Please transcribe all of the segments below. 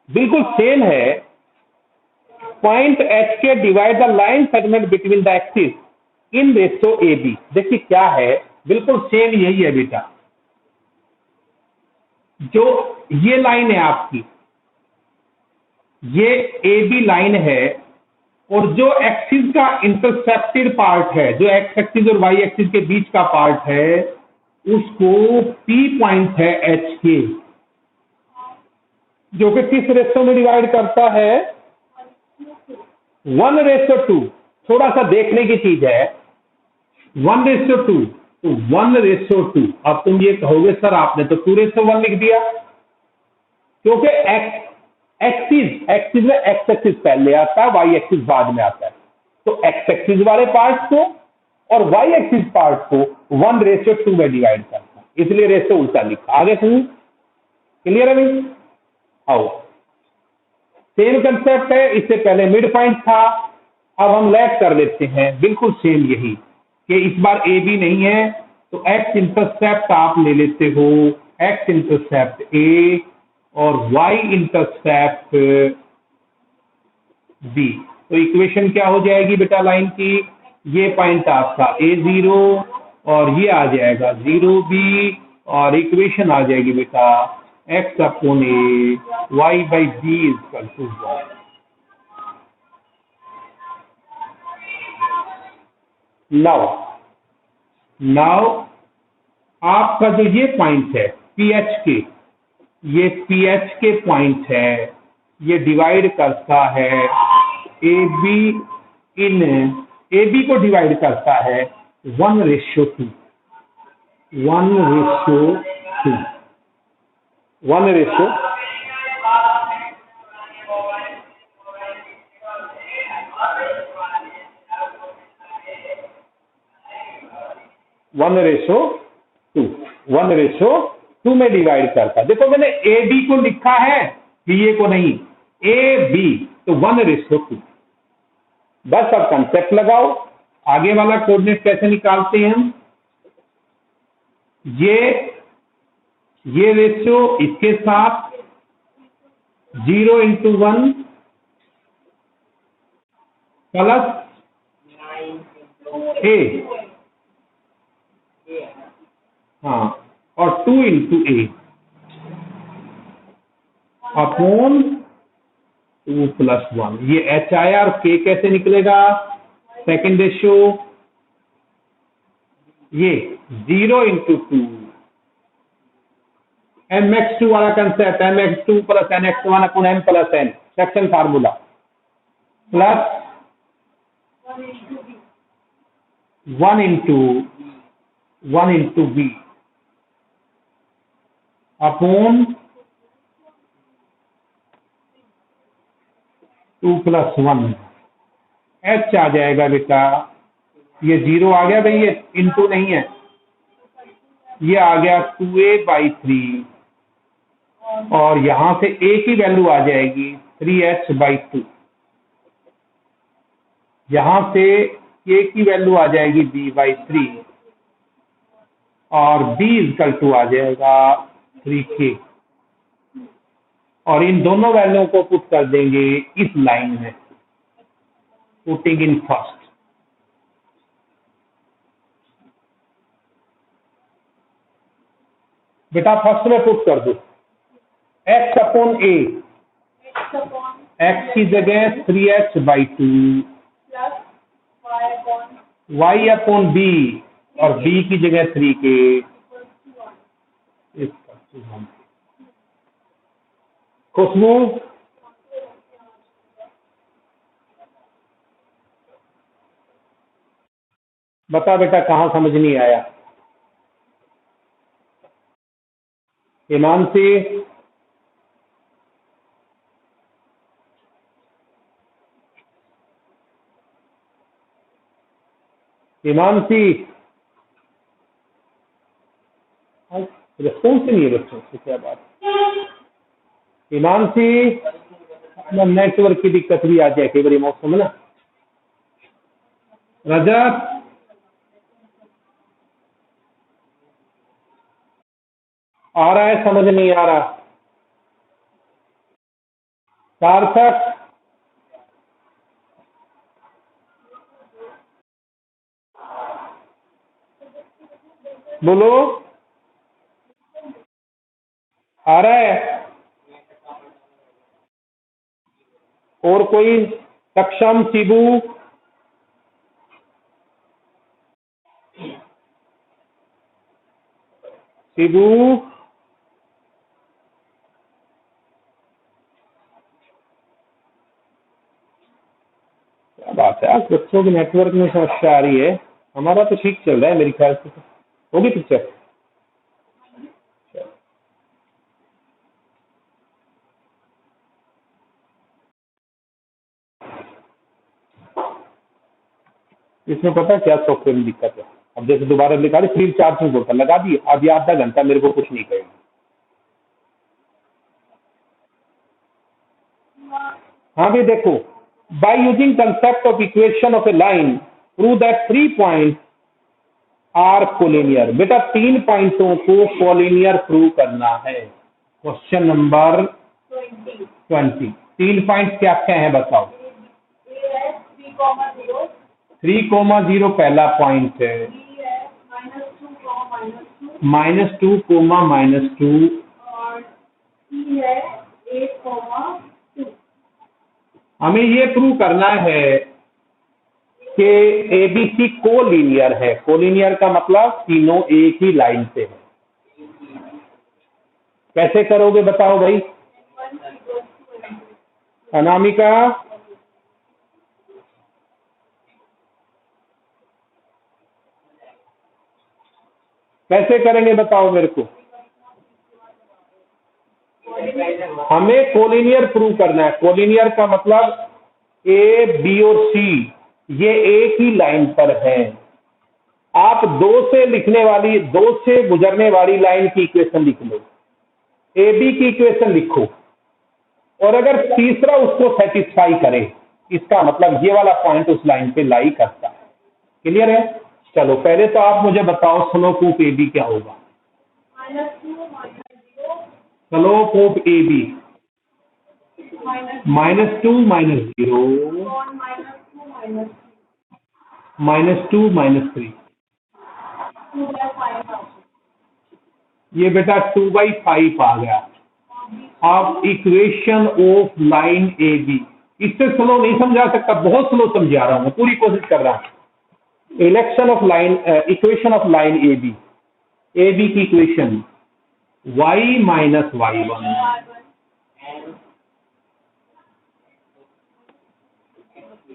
बिल्कुल सेम है। Point H K divide the line segment between the axis in ratio A B. देखिए क्या है, बिल्कुल सेम यही है बेटा। जो ये लाइन है आपकी, ये ए बी लाइन है, और जो एक्सिस का इंटरसेप्टेड पार्ट है, जो एक्स एक्सिस और वाई एक्सिस के बीच का पार्ट है, उसको पी पॉइंट है एच के, जो कि किस रेशो में डिवाइड करता है? 1:2। थोड़ा सा देखने की चीज है, 1:2 तो 1:2। अब तुम ये कहोगे सर आपने तो 2:1 लिख दिया, क्योंकि एक्सिस में एक्स एक्सिस पहले आता है, वाई एक्सिस बाद में आता है। तो एक्स एक्सिस वाले पार्ट को और वाई एक्सिस पार्ट को 1:2 में डिवाइड करता है, इसलिए रेशो उल्टा लिखा। आगे सुनिए, क्लियर है भाई? आओ, सेम कंसेप्ट है, इससे पहले मिड पॉइंट था, अब हम लैग कर लेते हैं। बिल्कुल सेम यही कि इस बार ए बी नहीं है, तो एक्स इंटरसेप्ट आप ले लेते हो, एक्स इंटरसेप्ट ए और वाई इंटरसेप्ट बी। तो इक्वेशन क्या हो जाएगी बेटा लाइन की? ये पॉइंट आपका A0 और ये आ जाएगा 0B, और इक्वेशन आ जाएगी बेटा x upon A y by B equal to 1। Now आपका जो ये पॉइंट है पीएच के, ये पीएच के पॉइंट है, ये डिवाइड करता है ए बी को डिवाइड करता है 1:2। 1:2 1:2 में डिवाइड करता है। देखो मैंने ए बी को लिखा है, बी ए को नहीं, ए बी, तो 1:2। बस अब कंसेप्ट लगाओ। आगे वाला कोऑर्डिनेट कैसे निकालते हैं हम? ये रेशियो इसके साथ 0:1 प्लस ए, हाँ, और 2:a अपॉन 2 + 1। ये एच आया, और के कैसे निकलेगा? सेकेंड रेशियो, ये 0:2 mx2 वाला concept, mx2 + nx1 upon m + n, section formula, plus 1 × upon 2 + 1। H आ जाएगा बेटा, ये 0 आ गया भाई, ये इंटू नहीं है, ये आ गया 2a/3, और यहां से a की वैल्यू आ जाएगी 3h/2, यहां से k की वैल्यू आ जाएगी b/3, और b = आ जाएगा 3k, और इन दोनों वैल्यू को पुट कर देंगे इस लाइन में, पुटिंग इन फर्स्ट। बेटा फर्स्ट में पुट कर दो, x अपॉन a, x की जगह 3h/2 y अपॉन b, और b की जगह 3k। खुशबू, बता बेटा कहाँ समझ नहीं आया? हिमांशी, रिस्पॉन्स नहीं है बच्चों से, क्या बात? हिमांशी, नेटवर्क की दिक्कत भी आ जाए कई बार मौसम में ना। रजत, आ रहा है, समझ नहीं आ रहा? सार्थक बोलो, आ रहा है? और कोई? सक्षम, शिबू, शिबू, क्या बात है, आज बच्चों के नेटवर्क में समस्या आ रही है। हमारा तो ठीक चल रहा है मेरे ख्याल से। होगी पिक्चर? इसमें पता है क्या सॉफ्टवेयर में दिक्कत है? अब जैसे दोबारा लिखा दी, फ्री चार्जिंग होता लगा दी, अब ये आधा घंटा मेरे को कुछ नहीं कहेगी। हाँ भी देखो, by using concept of equation of a line prove that 3 point are collinear. बेटा 3 पॉइंटों को कोलिनियर प्रूव करना है। Question number 20। 3 पॉइंट क्या क्या है बताओ? 3,0 पहला पॉइंट है, -2, -2, हमें ये प्रूव करना है कि एबीसी कोलिनियर है। कोलिनियर का मतलब तीनों एक ही लाइन पे है। कैसे करोगे बताओ भाई? अनामिका, कैसे करेंगे बताओ मेरे को? हमें कोलिनियर प्रूव करना है। कोलिनियर का मतलब ए, बी और सी ये एक ही लाइन पर है। आप दो से गुजरने वाली लाइन की इक्वेशन लिख लो, ए बी की इक्वेशन लिखो, और अगर तीसरा उसको सेटिस्फाई करे, इसका मतलब ये वाला पॉइंट उस लाइन पे लाई करता है। क्लियर है? चलो पहले तो आप मुझे बताओ स्लोप ऑफ ए बी क्या होगा? Slope of A B -2, -0, -2, -3। ये बेटा 2/5 आ गया। अब equation of line A B, इससे स्लो नहीं समझा सकता, बहुत स्लो समझा रहा हूं, पूरी कोशिश कर रहा हूं। Equation of line A B की equation y - y1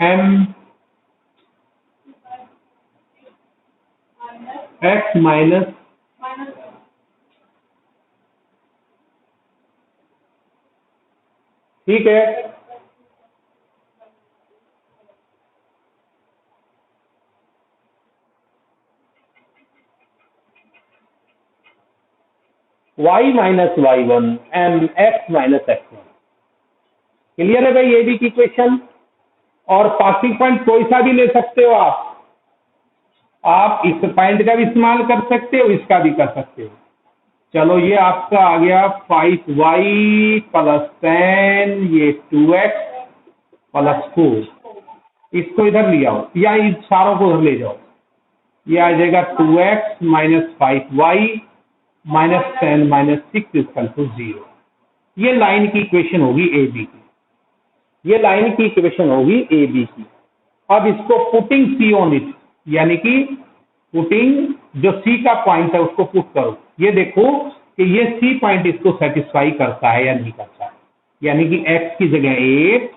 m x minus ठीक है। y - y1 m x - x1। Clear है भाई? ए बी की इक्वेशन। और पासिंग पॉइंट कोई सा भी ले सकते हो आप इस पॉइंट का भी इस्तेमाल कर सकते हो, इसका भी कर सकते हो। चलो ये आपका आ गया 5y + 10, ये 2x + 4। इसको इधर ले आओ या इन सारों को उधर ले जाओ। ये आ जाएगा 2x - 5y - 10 - 6 = 0। ये लाइन की इक्वेशन होगी ए बी की। ये लाइन की इक्वेशन होगी ए बी की। अब इसको पुटिंग सी ऑन इट, यानी कि पुटिंग जो सी का पॉइंट है उसको पुट करो। ये देखो कि ये सी पॉइंट इसको सेटिस्फाई करता है या नहीं करता है। यानी कि x की जगह 8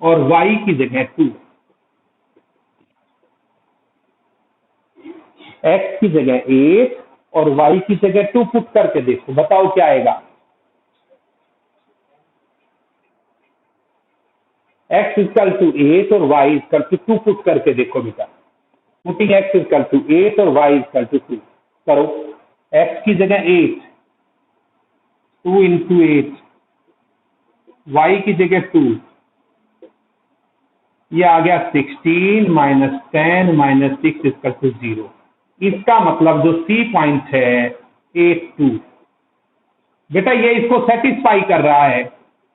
और y की जगह 2। x की जगह 8 और y की जगह 2 पुट करके देखो, बताओ क्या आएगा? x = 8 और y = 2 पुट करके देखो बेटा। पुटिंग x = 8 और y = 2 करो। x की जगह 8, 2 × 8, y की जगह 2, ये आ गया 16 - 10 - 6 = 0। इसका मतलब जो सी पॉइंट है 8 2। बेटा ये इसको सेटिस्फाई कर रहा है,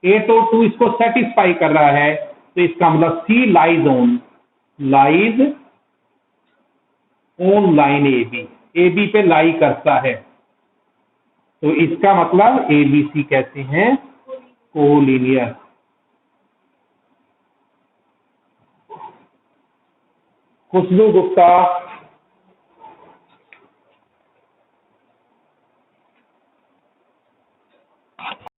8 और 2 इसको सेटिस्फाई कर रहा है, तो इसका मतलब C lies on line A B पे लाई करता है, तो इसका मतलब ए बी सी कहते हैं कोलिनियर। खुशबू गुप्ता